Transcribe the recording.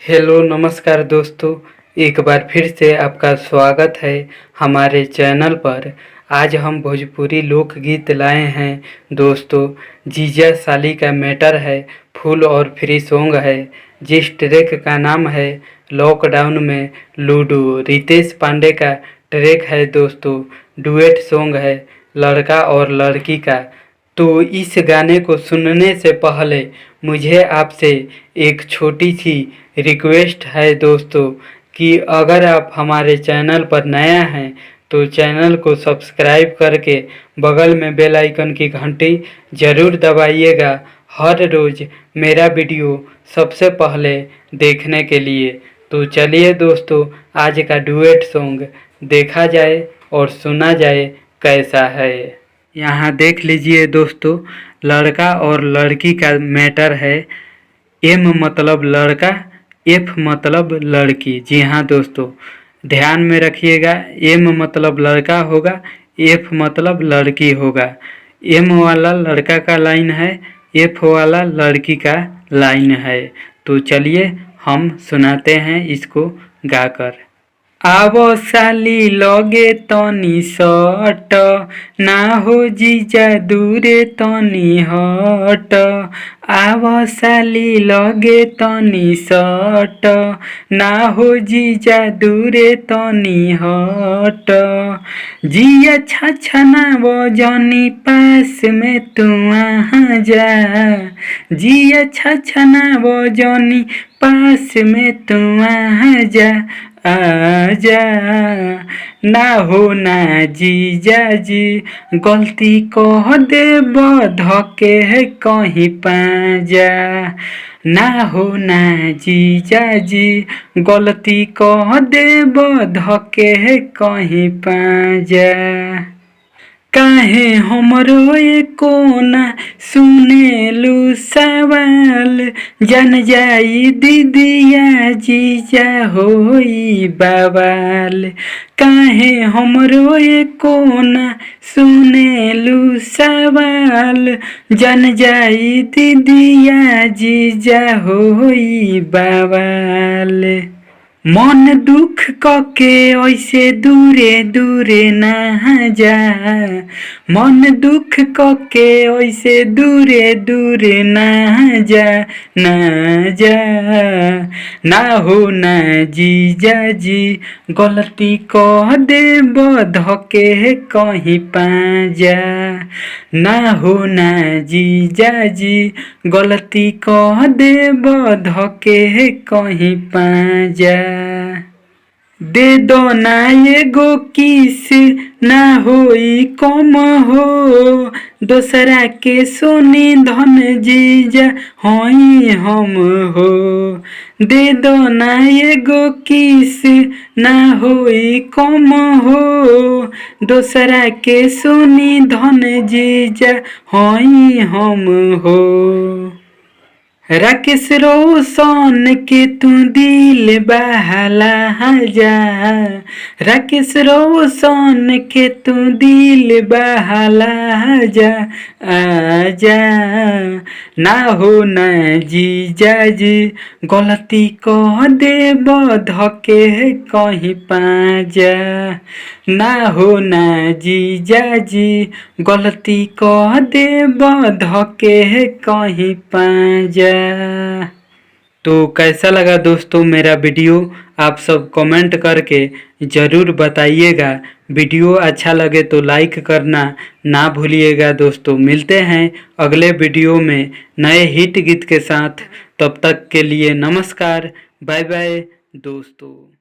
Hello नमस्कार दोस्तों, एक बार फिर से आपका स्वागत है हमारे चैनल पर। आज हम भोजपुरी लोकगीत लाए हैं दोस्तों। जीजा साली का मैटर है, फुल और फ्री सॉन्ग है। जिस ट्रैक का नाम है लॉकडाउन में लूडो, रितेश पांडे का ट्रैक है दोस्तों। डुएट सॉन्ग है लड़का और लड़की का। तो इस गाने को सुनने से पहले मुझे आपसे एक छोटी सी रिक्वेस्ट है दोस्तों कि अगर आप हमारे चैनल पर नया हैं तो चैनल को सब्सक्राइब करके बगल में बेल आइकन की घंटी ज़रूर दबाइएगा, हर रोज़ मेरा वीडियो सबसे पहले देखने के लिए। तो चलिए दोस्तों, आज का डुएट सॉन्ग देखा जाए और सुना जाए कैसा है। यहाँ देख लीजिए दोस्तों, लड़का और लड़की का मैटर है। एम मतलब लड़का, एफ मतलब लड़की। जी हाँ दोस्तों, ध्यान में रखिएगा। एम मतलब लड़का होगा, एफ मतलब लड़की होगा। एम वाला लड़का का लाइन है, एफ वाला लड़की का लाइन है। तो चलिए हम सुनाते हैं इसको गाकर। आवो साली लगे तनी सट, ना हो जीजा दूरे तनी हट। आवो साली लगे तनी सट, ना हो जीजा दूरे तनी हट। जिया छछना वजनी पास में तू आ जा, जिया छछना वजनी पास में तू आ जा। आजा ना हो ना जीजा जी, गलती कह देब धके है कहीं पाजा। ना हो ना जीजा जी, गलती कह देब धके है कहीं पाजा। काहे हमरो एको ना सुनेलु सवाल, जन जाई दीदिया जीजा होई बवाल। काहे हमरो एको ना सुनेलु सवाल, जन जाई दीदिया जीजा होई बवाल। मन दुख कके ऐसे दूरे दूरे ना जा, मन दुख कके ऐसे दूरे दूरे ना जा, ना जा। ना हो ना जीजा जी, गलती कह देब धके कहीं पाजा। ना हो ना जीजा जी, गलती कह देब धके कहीं पाजा। दे दो ना एगो किस, ना होई कम हो, दोसरा के सोनी धन जीजा होई हम हो। दे दो ना एगो किस, ना होई कम हो, दोसरा के सोनी धन जीजा होई हम हो। राकेश रोशन के तू दिल बहला जा, राकेश रोशन के तू दिल बहला जा। आजा ना हो ना जीजा जी, गलती कह देब धके कहीं पाजा। ना हो ना जीजा जी, गलती कह देब धके कहीं पाजा। तो कैसा लगा दोस्तों मेरा वीडियो, आप सब कमेंट करके ज़रूर बताइएगा। वीडियो अच्छा लगे तो लाइक करना ना भूलिएगा दोस्तों। मिलते हैं अगले वीडियो में नए हिट गीत के साथ। तब तक के लिए नमस्कार, बाय बाय दोस्तों।